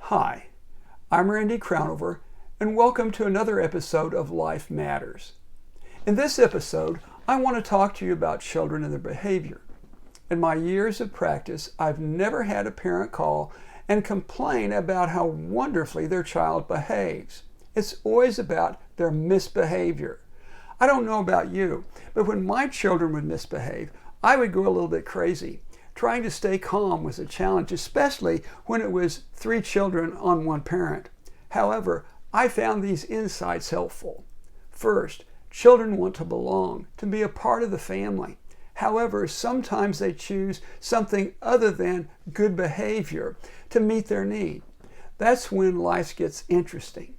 Hi, I'm Randy Crownover, and welcome to another episode of Life Matters. In this episode, I want to talk to you about children and their behavior. In my years of practice, I've never had a parent call and complain about how wonderfully their child behaves. It's always about their misbehavior. I don't know about you, but when my children would misbehave, I would go a little bit crazy. Trying to stay calm was a challenge, especially when it was 3 children on one parent. However, I found these insights helpful. First, children want to belong, to be a part of the family. However, sometimes they choose something other than good behavior to meet their need. That's when life gets interesting.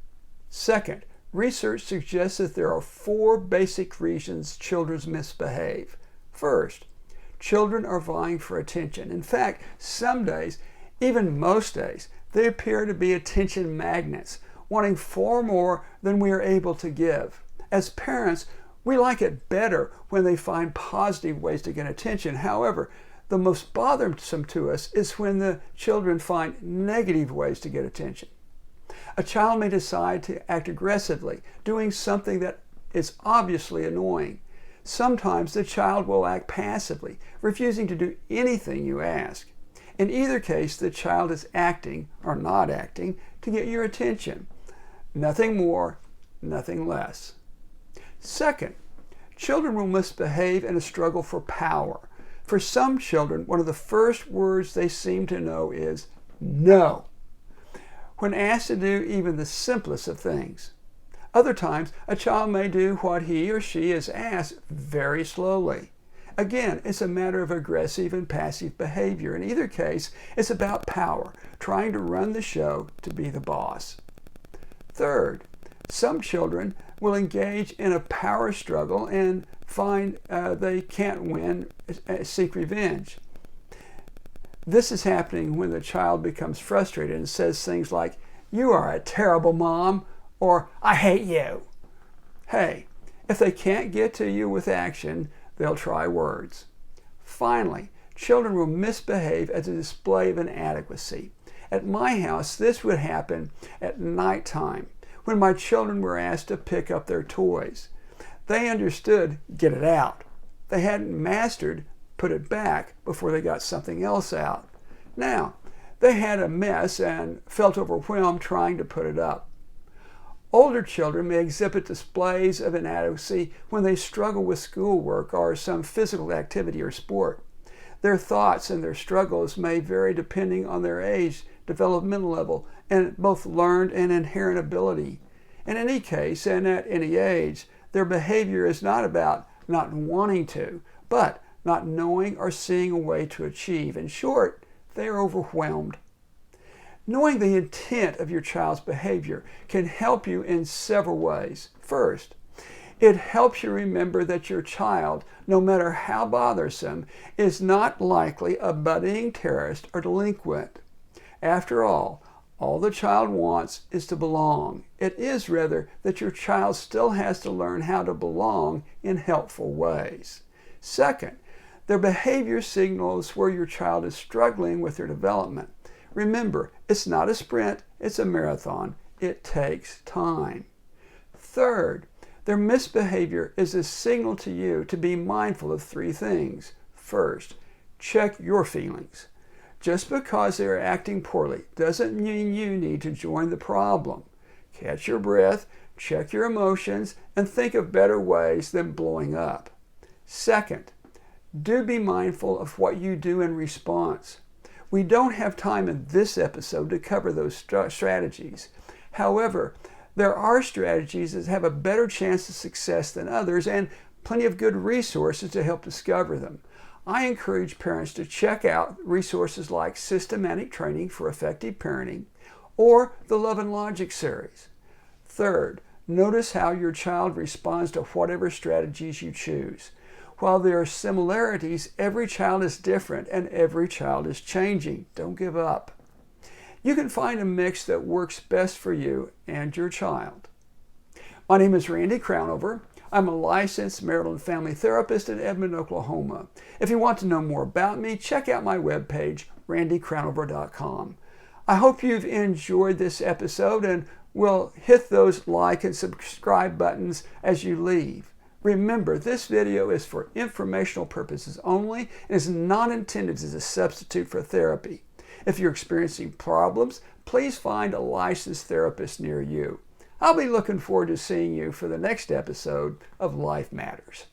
Second, research suggests that there are 4 basic reasons children misbehave. First, children are vying for attention. In fact, some days, even most days, they appear to be attention magnets, wanting far more than we are able to give. As parents, we like it better when they find positive ways to get attention. However, the most bothersome to us is when the children find negative ways to get attention. A child may decide to act aggressively, doing something that is obviously annoying. Sometimes the child will act passively, refusing to do anything you ask. In either case, the child is acting or not acting to get your attention. Nothing more, nothing less. Second, children will misbehave in a struggle for power. For some children, one of the first words they seem to know is no, when asked to do even the simplest of things. Other times, a child may do what he or she is asked very slowly. Again, it's a matter of aggressive and passive behavior. In either case, it's about power, trying to run the show to be the boss. Third, some children will engage in a power struggle and find they can't win, seek revenge. This is happening when the child becomes frustrated and says things like, "You are a terrible mom," or "I hate you." Hey, if they can't get to you with action, they'll try words. Finally, children will misbehave as a display of inadequacy. At my house, this would happen at nighttime when my children were asked to pick up their toys. They understood, get it out. They hadn't mastered, put it back before they got something else out. Now, they had a mess and felt overwhelmed trying to put it up. Older children may exhibit displays of inadequacy when they struggle with schoolwork or some physical activity or sport. Their thoughts and their struggles may vary depending on their age, developmental level, and both learned and inherent ability. In any case, and at any age, their behavior is not about not wanting to, but not knowing or seeing a way to achieve. In short, they are overwhelmed. Knowing the intent of your child's behavior can help you in several ways. First, it helps you remember that your child, no matter how bothersome, is not likely a budding terrorist or delinquent. After all the child wants is to belong. It is rather that your child still has to learn how to belong in helpful ways. Second, their behavior signals where your child is struggling with their development. Remember, it's not a sprint, it's a marathon. It takes time. Third, their misbehavior is a signal to you to be mindful of 3 things. First, check your feelings. Just because they are acting poorly doesn't mean you need to join the problem. Catch your breath, check your emotions, and think of better ways than blowing up. Second, do be mindful of what you do in response. We don't have time in this episode to cover those strategies. However, there are strategies that have a better chance of success than others and plenty of good resources to help discover them. I encourage parents to check out resources like Systematic Training for Effective Parenting or the Love and Logic series. Third, notice how your child responds to whatever strategies you choose. While there are similarities, every child is different and every child is changing. Don't give up. You can find a mix that works best for you and your child. My name is Randy Crownover. I'm a licensed marital and family therapist in Edmond, Oklahoma. If you want to know more about me, check out my webpage, randycrownover.com. I hope you've enjoyed this episode and will hit those like and subscribe buttons as you leave. Remember, this video is for informational purposes only and is not intended as a substitute for therapy. If you're experiencing problems, please find a licensed therapist near you. I'll be looking forward to seeing you for the next episode of Life Matters.